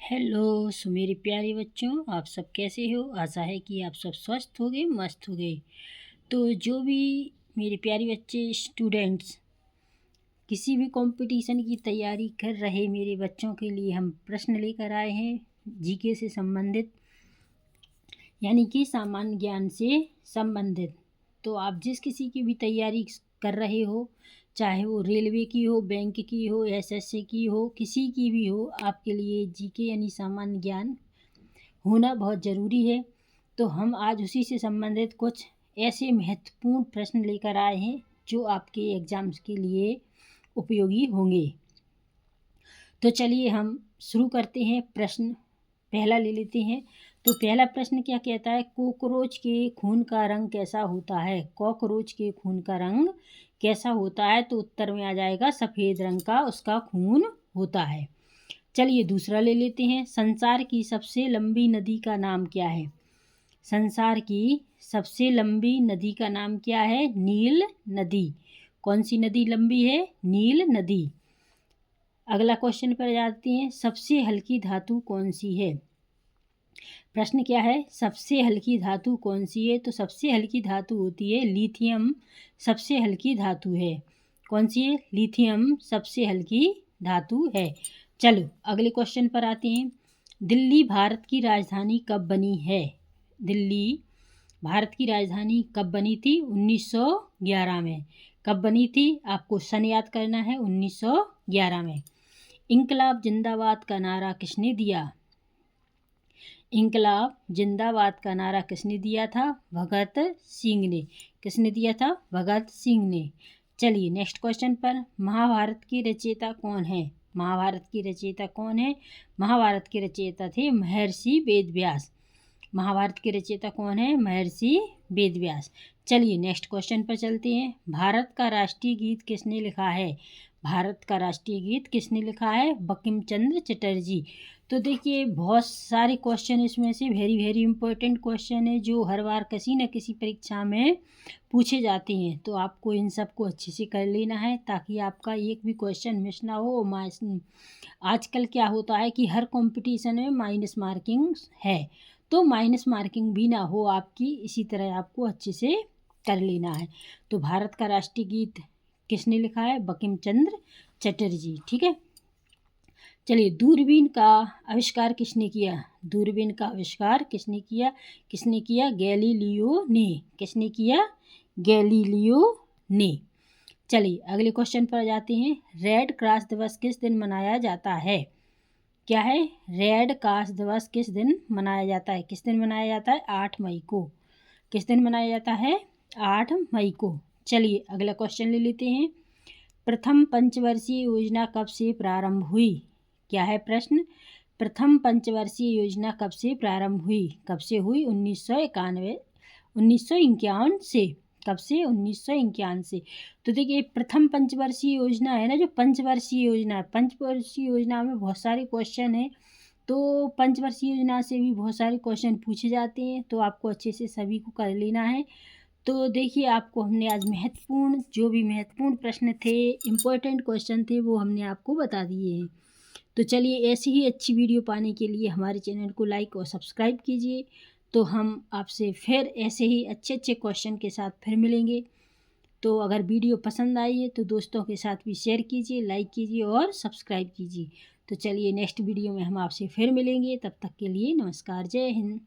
Hello मेरे प्यारे बच्चों, आप सब कैसे हो। आशा है कि आप सब स्वस्थ होंगे, मस्त होंगे। तो जो भी मेरे प्यारे बच्चे स्टूडेंट्स किसी भी कंपटीशन की तैयारी कर रहे मेरे बच्चों के लिए हम प्रश्न लेकर आए हैं जीके से संबंधित, यानी कि सामान्य ज्ञान से संबंधित। तो आप जिस किसी की भी तैयारी कर रहे हो, चाहे वो रेलवे की हो, बैंक की हो, एसएससी की हो, किसी की भी हो, आपके लिए जीके यानी सामान्य ज्ञान होना बहुत ज़रूरी है। तो हम आज उसी से संबंधित कुछ ऐसे महत्वपूर्ण प्रश्न लेकर आए हैं जो आपके एग्ज़ाम्स के लिए उपयोगी होंगे। तो चलिए हम शुरू करते हैं। प्रश्न पहला ले लेते हैं। तो पहला प्रश्न क्या कहता है, कॉकरोच के खून का रंग कैसा होता है। कॉकरोच के खून का रंग कैसा होता है, तो उत्तर में आ जाएगा सफ़ेद रंग का उसका खून होता है। चलिए दूसरा ले लेते हैं। संसार की सबसे लंबी नदी का नाम क्या है। संसार की सबसे लंबी नदी का नाम क्या है, नील नदी। कौन सी नदी लंबी है, नील नदी। अगला क्वेश्चन पर जाते हैं। सबसे हल्की धातु कौन सी है। प्रश्न क्या है, सबसे हल्की धातु कौन सी है। तो सबसे हल्की धातु होती है लिथियम, सबसे हल्की धातु है। कौन सी है, लिथियम सबसे हल्की धातु है। चलो अगले क्वेश्चन पर आते हैं। दिल्ली भारत की राजधानी कब बनी है। दिल्ली भारत की राजधानी कब बनी थी, 1911 में। कब बनी थी, आपको सन याद करना है, 1911 में। इंकलाब जिंदाबाद का नारा किसने दिया। इंकलाब जिंदाबाद का नारा किसने दिया था, भगत सिंह ने। किसने दिया था, भगत सिंह ने। चलिए नेक्स्ट क्वेश्चन पर। महाभारत की रचयिता कौन है। महाभारत की रचयिता कौन है। महाभारत के रचयिता थे महर्षि वेदव्यास। महाभारत के रचयिता कौन है, महर्षि वेदव्यास। चलिए नेक्स्ट क्वेश्चन पर चलते हैं। भारत का राष्ट्रीय गीत किसने लिखा है। भारत का राष्ट्रीय गीत किसने लिखा है, बंकिम चंद्र चटर्जी। तो देखिए बहुत सारे क्वेश्चन इसमें से वेरी वेरी इंपॉर्टेंट क्वेश्चन है जो हर बार किसी न किसी परीक्षा में पूछे जाते हैं। तो आपको इन सब को अच्छे से कर लेना है ताकि आपका एक भी क्वेश्चन मिस ना हो। आजकल क्या होता है कि हर कंपटीशन में माइनस मार्किंग है, तो माइनस मार्किंग भी ना हो आपकी, इसी तरह आपको अच्छे से कर लेना है। तो भारत का राष्ट्रीय गीत किसने लिखा है, बंकिम चंद्र चटर्जी। ठीक है। चलिए दूरबीन का आविष्कार किसने किया। दूरबीन का आविष्कार किसने किया, किसने किया, गैलीलियो ने। किसने किया, गैलीलियो ने। चलिए अगले क्वेश्चन पर जाते हैं। रेड क्रॉस दिवस किस दिन मनाया जाता है। क्या है, रेड क्रॉस दिवस किस दिन मनाया जाता है। किस दिन मनाया जाता है, 8 मई को। किस दिन मनाया जाता है, 8 मई को। चलिए अगला क्वेश्चन ले लेते हैं। प्रथम पंचवर्षीय योजना कब से प्रारंभ हुई। क्या है प्रश्न, प्रथम पंचवर्षीय योजना कब से प्रारंभ हुई। कब से हुई, 1951 से। कब से, 1951 से। तो देखिए प्रथम पंचवर्षीय योजना है ना, जो पंचवर्षीय योजना है, पंचवर्षीय योजना में बहुत सारे क्वेश्चन हैं। तो पंचवर्षीय योजना से भी बहुत सारे क्वेश्चन पूछे जाते हैं, तो आपको अच्छे से सभी को कर लेना है। तो देखिए आपको हमने आज महत्वपूर्ण, जो भी महत्वपूर्ण प्रश्न थे, इम्पोर्टेंट क्वेश्चन थे, वो हमने आपको बता दिए हैं। तो चलिए ऐसी ही अच्छी वीडियो पाने के लिए हमारे चैनल को लाइक और सब्सक्राइब कीजिए। तो हम आपसे फिर ऐसे ही अच्छे अच्छे क्वेश्चन के साथ फिर मिलेंगे। तो अगर वीडियो पसंद आई है तो दोस्तों के साथ भी शेयर कीजिए, लाइक कीजिए और सब्सक्राइब कीजिए। तो चलिए नेक्स्ट वीडियो में हम आपसे फिर मिलेंगे। तब तक के लिए नमस्कार, जय हिंद।